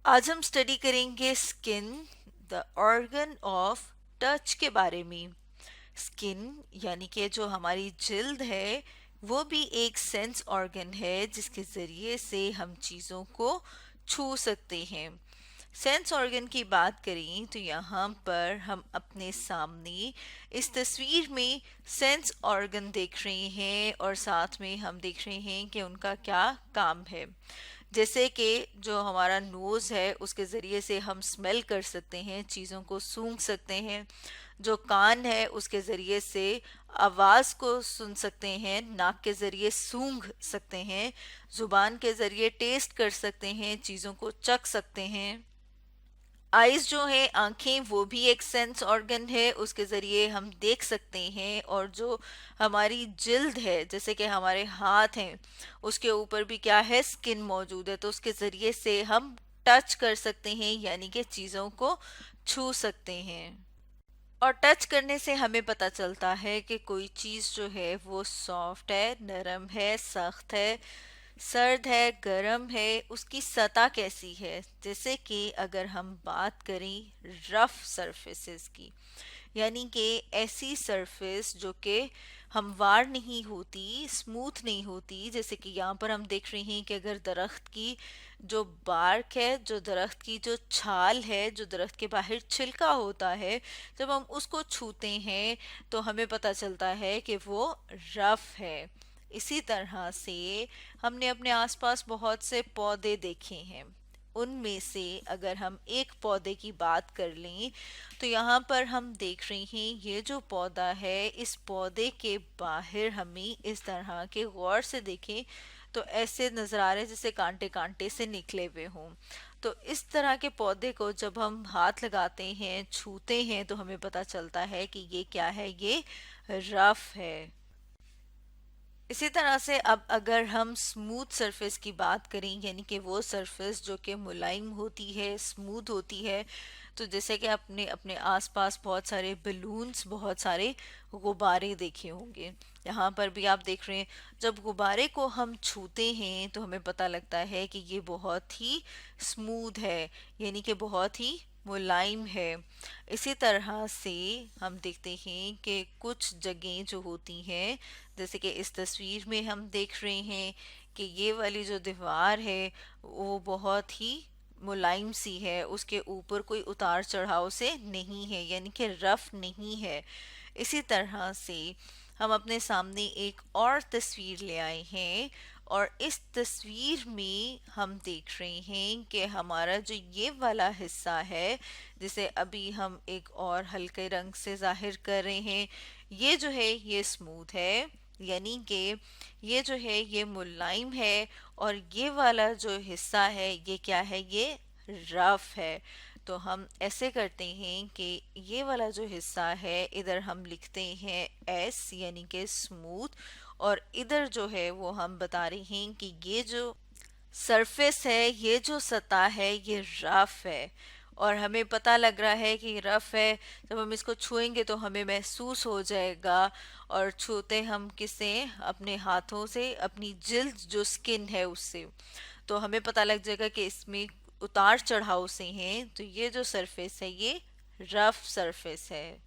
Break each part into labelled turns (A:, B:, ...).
A: आज हम स्टडी करेंगे skin, the organ of touch के बारे में। स्किन यानी कि जो हमारी जिल्द है वो भी एक सेंस ऑर्गन है जिसके ज़रिए से हम चीज़ों को छू सकते हैं। सेंस ऑर्गन की बात करें तो यहाँ पर हम अपने सामने इस तस्वीर में सेंस ऑर्गन देख रहे हैं और साथ में हम देख रहे हैं कि उनका क्या काम है। जैसे कि जो हमारा नोज़ है उसके ज़रिए से हम स्मेल कर सकते हैं, चीज़ों को सूंघ सकते हैं। जो कान है उसके ज़रिए से आवाज़ को सुन सकते हैं, नाक के ज़रिए सूंघ सकते हैं, ज़ुबान के ज़रिए टेस्ट कर सकते हैं, चीज़ों को चख सकते हैं। आइज जो है, आंखें, वो भी एक सेंस ऑर्गन है, उसके ज़रिए हम देख सकते हैं। और जो हमारी जिल्द है, जैसे कि हमारे हाथ हैं, उसके ऊपर भी क्या है, स्किन मौजूद है, तो उसके ज़रिए से हम टच कर सकते हैं यानी कि चीज़ों को छू सकते हैं। और टच करने से हमें पता चलता है कि कोई चीज़ जो है वो सॉफ्ट है, नरम है, सख्त है, सर्द है, गर्म है, उसकी सतह कैसी है। जैसे कि अगर हम बात करें रफ सरफेसेस की, यानी कि ऐसी सरफेस जो कि हमवार नहीं होती, स्मूथ नहीं होती। जैसे कि यहाँ पर हम देख रहे हैं कि अगर दरख्त की जो बार्क है, जो दरख्त की जो छाल है, जो दरख्त के बाहर छिलका होता है, जब हम उसको छूते हैं तो हमें पता चलता है कि वो रफ है। इसी तरह से हमने अपने आसपास बहुत से पौधे देखे हैं। उनमें से अगर हम एक पौधे की बात कर लें तो यहाँ पर हम देख रहे हैं ये जो पौधा है, इस पौधे के बाहर हमें इस तरह के, गौर से देखें तो ऐसे नजर आ रहे हैं जैसे कांटे कांटे से निकले हुए हों। तो इस तरह के पौधे को जब हम हाथ लगाते हैं, छूते हैं, तो हमें पता चलता है कि ये क्या है, ये रफ है। इसी तरह से अब अगर हम स्मूथ सरफेस की बात करें, यानी कि वो सरफेस जो कि मुलायम होती है, स्मूथ होती है, तो जैसे कि आपने अपने आसपास बहुत सारे बलून्स, बहुत सारे गुब्बारे देखे होंगे। यहाँ पर भी आप देख रहे हैं, जब गुब्बारे को हम छूते हैं तो हमें पता लगता है कि ये बहुत ही स्मूथ है, यानी कि बहुत ही मुलायम है। इसी तरह से हम देखते हैं कि कुछ जगह जो होती हैं, जैसे कि इस तस्वीर में हम देख रहे हैं कि ये वाली जो दीवार है वो बहुत ही मुलायम सी है, उसके ऊपर कोई उतार चढ़ाव से नहीं है, यानी कि रफ नहीं है। इसी तरह से हम अपने सामने एक और तस्वीर ले आए हैं और इस तस्वीर में हम देख रहे हैं कि हमारा जो ये वाला हिस्सा है, जिसे अभी हम एक और हल्के रंग से जाहिर कर रहे हैं, ये जो है ये स्मूथ है, यानी कि ये जो है ये मुलायम है। और ये वाला जो हिस्सा है ये क्या है, ये रफ है। तो हम ऐसे करते हैं कि ये वाला जो हिस्सा है इधर हम लिखते हैं एस, यानी कि स्मूथ, और इधर जो है वो हम बता रहे हैं कि ये जो सरफेस है, ये जो सतह है, ये रफ है। और हमें पता लग रहा है कि रफ है, जब हम इसको छुएंगे तो हमें महसूस हो जाएगा। और छूते हम किसे, अपने हाथों से, अपनी जिल्द जो स्किन है उससे, तो हमें पता लग जाएगा कि इसमें उतार चढ़ाव से हैं। तो ये जो सरफेस है ये रफ सरफेस है।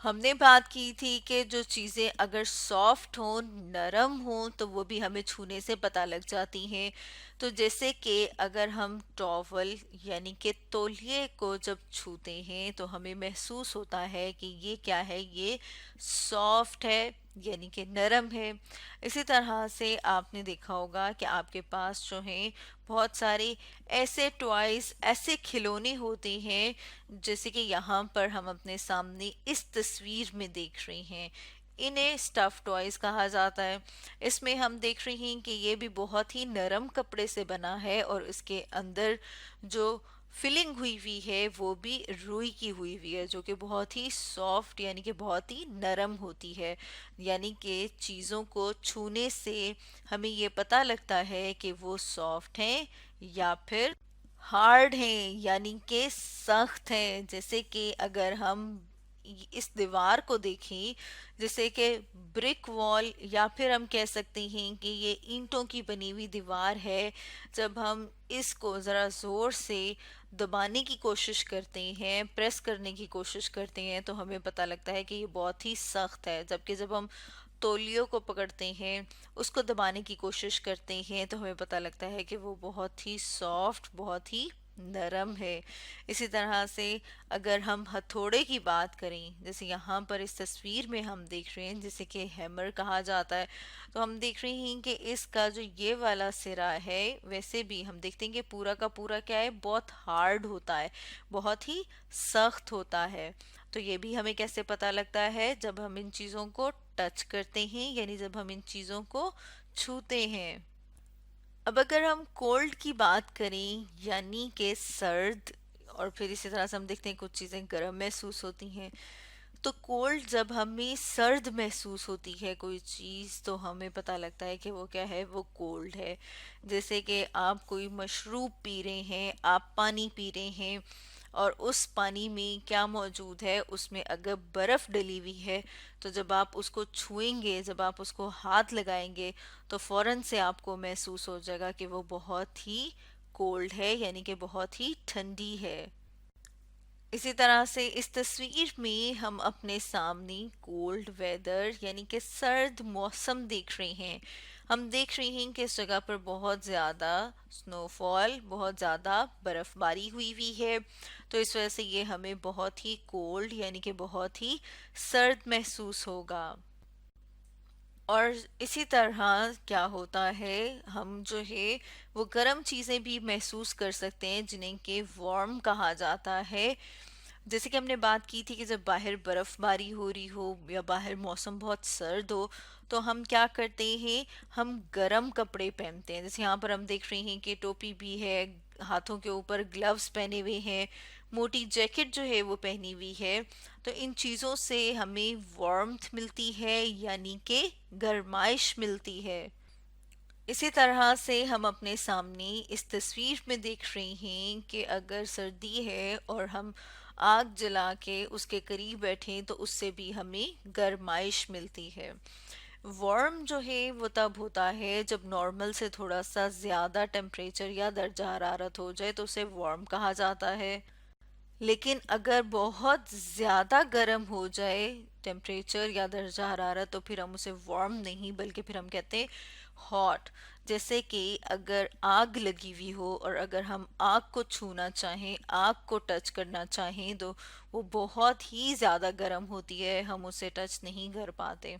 A: हमने बात की थी कि जो चीज़ें अगर सॉफ्ट हों, नरम हों, तो वो भी हमें छूने से पता लग जाती हैं। तो जैसे कि अगर हम टॉवल यानी कि तौलिए को जब छूते हैं तो हमें महसूस होता है कि ये क्या है, ये सॉफ्ट है, यानी कि नरम है। इसी तरह से आपने देखा होगा कि आपके पास जो है बहुत सारे ऐसे टॉयज, ऐसे खिलौने होते हैं, जैसे कि यहाँ पर हम अपने सामने इस तस्वीर में देख रहे हैं। इन्हें स्टफ टॉयज कहा जाता है। इसमें हम देख रहे हैं कि ये भी बहुत ही नरम कपड़े से बना है और इसके अंदर जो फिलिंग हुई हुई है वो भी रुई की हुई हुई है, जो कि बहुत ही सॉफ्ट, यानी कि बहुत ही नरम होती है। यानी कि चीज़ों को छूने से हमें ये पता लगता है कि वो सॉफ्ट हैं या फिर हार्ड हैं, यानी कि सख्त हैं। जैसे कि अगर हम इस दीवार को देखें, जैसे कि ब्रिक वॉल, या फिर हम कह सकते हैं कि ये ईंटों की बनी हुई दीवार है। जब हम इसको ज़रा ज़ोर से दबाने की कोशिश करते हैं, प्रेस करने की कोशिश करते हैं, तो हमें पता लगता है कि ये बहुत ही सख्त है। जबकि जब हम तौलियों को पकड़ते हैं, उसको दबाने की कोशिश करते हैं, तो हमें पता लगता है कि वो बहुत ही सॉफ्ट, बहुत ही नरम है। इसी तरह से अगर हम हथौड़े की बात करें, जैसे यहाँ पर इस तस्वीर में हम देख रहे हैं जिसे कि हैमर कहा जाता है, तो हम देख रहे हैं कि इसका जो ये वाला सिरा है, वैसे भी हम देखते हैं कि पूरा का पूरा क्या है, बहुत हार्ड होता है, बहुत ही सख्त होता है। तो ये भी हमें कैसे पता लगता है, जब हम इन चीज़ों को टच करते हैं, यानी जब हम इन चीज़ों को छूते हैं। अब अगर हम कोल्ड की बात करें, यानी कि सर्द, और फिर इसी तरह से हम देखते हैं कुछ चीज़ें गर्म महसूस होती हैं। तो कोल्ड, जब हमें सर्द महसूस होती है कोई चीज़, तो हमें पता लगता है कि वो क्या है, वो कोल्ड है। जैसे कि आप कोई मशरूब पी रहे हैं, आप पानी पी रहे हैं, और उस पानी में क्या मौजूद है, उसमें अगर बर्फ़ डली हुई है, तो जब आप उसको छुएंगे, जब आप उसको हाथ लगाएंगे, तो फ़ौरन से आपको महसूस हो जाएगा कि वो बहुत ही कोल्ड है, यानी कि बहुत ही ठंडी है। इसी तरह से इस तस्वीर में हम अपने सामने कोल्ड वेदर, यानी कि सर्द मौसम देख रहे हैं। हम देख रहे हैं कि इस जगह पर बहुत ज़्यादा स्नोफॉल, बहुत ज़्यादा बर्फ़बारी हुई हुई है। तो इस वजह से ये हमें बहुत ही कोल्ड, यानी कि बहुत ही सर्द महसूस होगा। और इसी तरह क्या होता है, हम जो है वो गर्म चीज़ें भी महसूस कर सकते हैं, जिन्हें कि वार्म कहा जाता है। जैसे कि हमने बात की थी कि जब बाहर बर्फबारी हो रही हो या बाहर मौसम बहुत सर्द हो, तो हम क्या करते हैं, हम गरम कपड़े पहनते हैं। जैसे यहाँ पर हम देख रहे हैं कि टोपी भी है, हाथों के ऊपर ग्लव्स पहने हुए हैं, मोटी जैकेट जो है वो पहनी हुई है। तो इन चीज़ों से हमें वार्मथ मिलती है, यानी कि गर्माइश मिलती है। इसी तरह से हम अपने सामने इस तस्वीर में देख रहे हैं कि अगर सर्दी है और हम आग जला के उसके करीब बैठें, तो उससे भी हमें गर्माइश मिलती है। वार्म जो है वो तब होता है जब नॉर्मल से थोड़ा सा ज़्यादा टेम्परेचर या दर्जा हरारत हो जाए, तो उसे वार्म कहा जाता है। लेकिन अगर बहुत ज़्यादा गर्म हो जाए टेम्परेचर या दर्जा हरारत, तो फिर हम उसे वार्म नहीं, बल्कि फिर हम कहते हैं हॉट। जैसे कि अगर आग लगी हुई हो और अगर हम आग को छूना चाहें, आग को टच करना चाहें, तो वो बहुत ही ज़्यादा गर्म होती है, हम उसे टच नहीं कर पाते।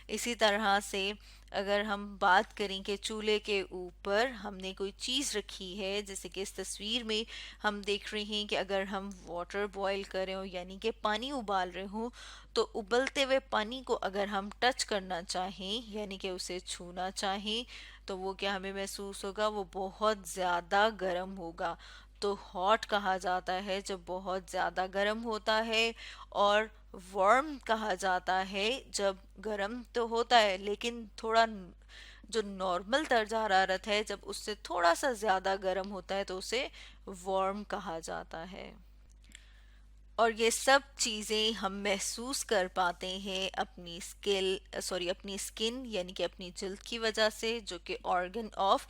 A: इसी तरह से अगर हम बात करें कि चूल्हे के ऊपर हमने कोई चीज़ रखी है, जैसे कि इस तस्वीर में हम देख रहे हैं कि अगर हम वाटर बॉईल कर रहे हो, यानी कि पानी उबाल रहे हो, तो उबलते हुए पानी को अगर हम टच करना चाहें, यानी कि उसे छूना चाहें, तो वो क्या हमें महसूस होगा, वो बहुत ज़्यादा गर्म होगा। तो हॉट कहा जाता है जब बहुत ज़्यादा गर्म होता है, और वार्म कहा जाता है जब गर्म तो होता है, लेकिन थोड़ा जो नॉर्मल दर्जा हरारत है, जब उससे थोड़ा सा ज़्यादा गर्म होता है, तो उसे वार्म कहा जाता है। और ये सब चीज़ें हम महसूस कर पाते हैं अपनी स्किन, यानी कि अपनी जल्द की वजह से, जो कि ऑर्गन ऑफ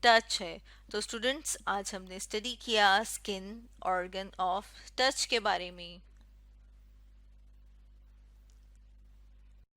A: टच है। तो स्टूडेंट्स, आज हमने स्टडी किया स्किन, ऑर्गन ऑफ टच के बारे में।